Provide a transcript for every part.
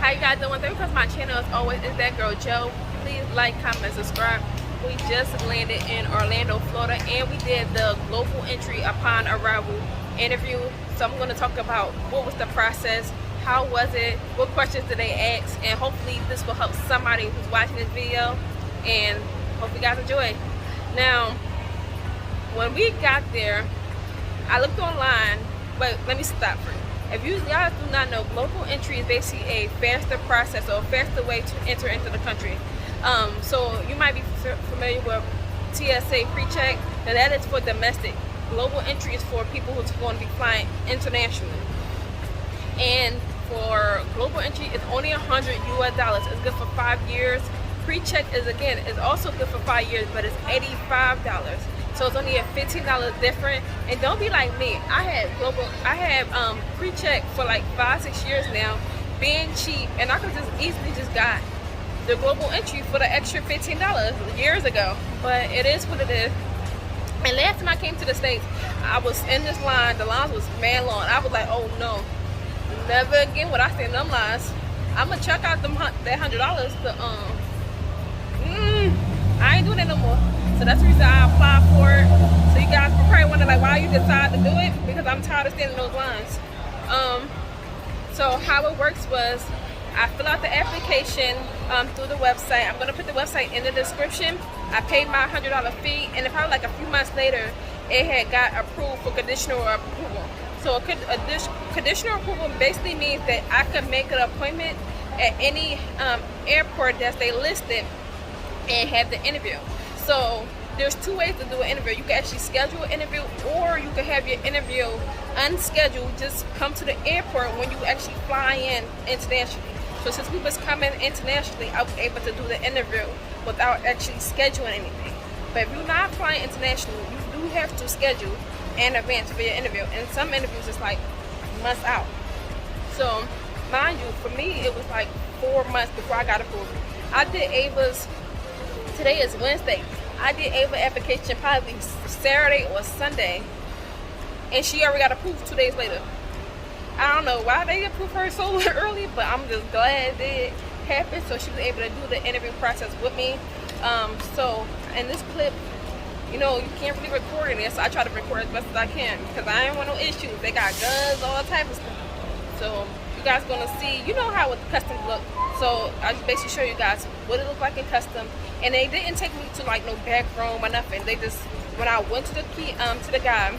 How you guys doing? Thank you for my channel. As always, it's that girl Joe. Please like, comment, subscribe. We just landed in Orlando, Florida, and we did the global entry upon arrival interview. So I'm going to talk about what was the process, how was it, what questions did they ask, and hopefully this will help somebody who's watching this video, and hope you guys enjoy. Now, when we got there, I looked online, but let me stop first. If you guys do not know, global entry is basically a faster process or a faster way to enter into the country. So you might be familiar with TSA pre-check, and that is for domestic. Global entry is for people who's going to be flying internationally. And for global entry, it's only $100 US. It's good for 5 years. Pre-check is also good for 5 years, but it's $85. So it's only a $15 difference. And don't be like me. I had pre-check for like 5-6 years now, being cheap, and I could just easily just got the global entry for the extra $15 years ago. But it is what it is. And last time I came to the States, I was in this line. The lines was mad long. I was like, oh no, never again would I stay in them lines. I'm gonna check out that $100, but I ain't doing it no more. So that's the reason I applied for it. So you guys will probably wonder like why you decided to do it, because I'm tired of standing in those lines. So how it works was I fill out the application through the website. I'm gonna put the website in the description. I paid my $100 fee, and probably like a few months later, it had got approved for conditional approval. So conditional approval basically means that I could make an appointment at any airport that they listed and have the interview. So there's two ways to do an interview. You can actually schedule an interview, or you can have your interview unscheduled. Just come to the airport when you actually fly in internationally. So since we was coming internationally, I was able to do the interview without actually scheduling anything. But if you're not flying internationally, you do have to schedule in advance for your interview. And some interviews is like months out. So mind you, for me, it was like 4 months before I got approved. I did Ava's, today is Wednesday. I did Ava application probably Saturday or Sunday, and she already got approved 2 days later. I don't know why they approved her so early, but I'm just glad it did happen. So she was able to do the interview process with me. So in this clip, you know, you can't really record in this, so I try to record as best as I can, because I ain't want no issues. They got guns, all type of stuff. So you guys gonna see, you know how the customs look. So I just basically show you guys what it looked like in custom. And they didn't take me to like no back room or nothing. They just, when I went to the guy,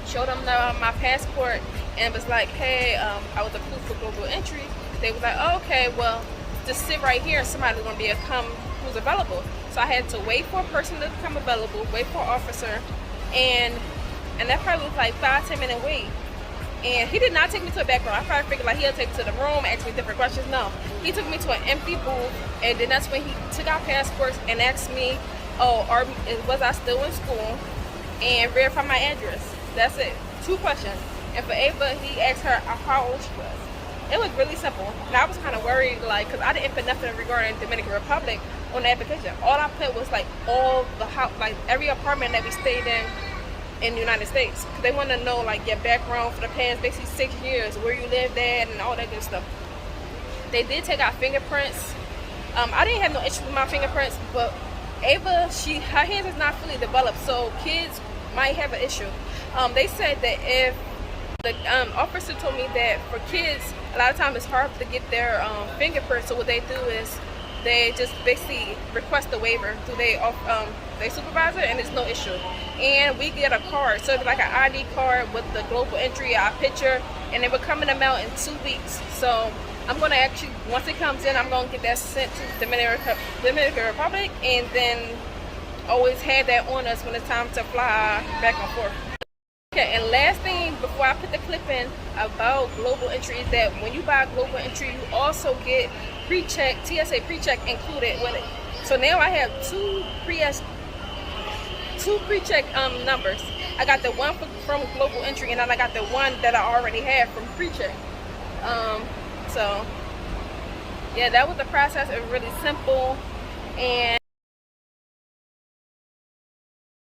showed them my passport, and was like, hey, I was approved for global entry. They was like, oh, okay, well, just sit right here and somebody's gonna be able to come who's available. So I had to wait for a person to become available, wait for an officer, and that probably was like 5-10 minute wait. And he did not take me to a back room. I probably figured like he'll take me to the room, ask me different questions. No, he took me to an empty booth, and then that's when he took our passports and asked me, oh, was I still in school, and verify my address. That's it. 2 questions. And for Ava, he asked her how old she was. It was really simple. And I was kind of worried, like, because I didn't put nothing regarding Dominican Republic on the application. All I put was like all the house, like every apartment that we stayed in the United States. Because they want to know like your background for the past basically 6 years, where you lived at, and all that good stuff. They did take our fingerprints. I didn't have no issue with my fingerprints, but Ava, her hands is not fully developed, so kids might have an issue. They said that if the officer told me that for kids, a lot of times it's hard to get their fingerprints. So what they do is they just basically request a waiver through their supervisor, and it's no issue. And we get a card, so it's like an ID card with the global entry, our picture, and it will come in the mail in 2 weeks. So I'm gonna actually, once it comes in, I'm gonna get that sent to Dominican Republic, and then always have that on us when it's time to fly back and forth. Okay, and last thing before I put the clip in about global entry is that when you buy global entry, you also get pre-check, TSA pre-check included with it. So now I have two pre-check numbers. I got the one from global entry, and then I got the one that I already have from pre-check. So yeah, that was the process. It was really simple, and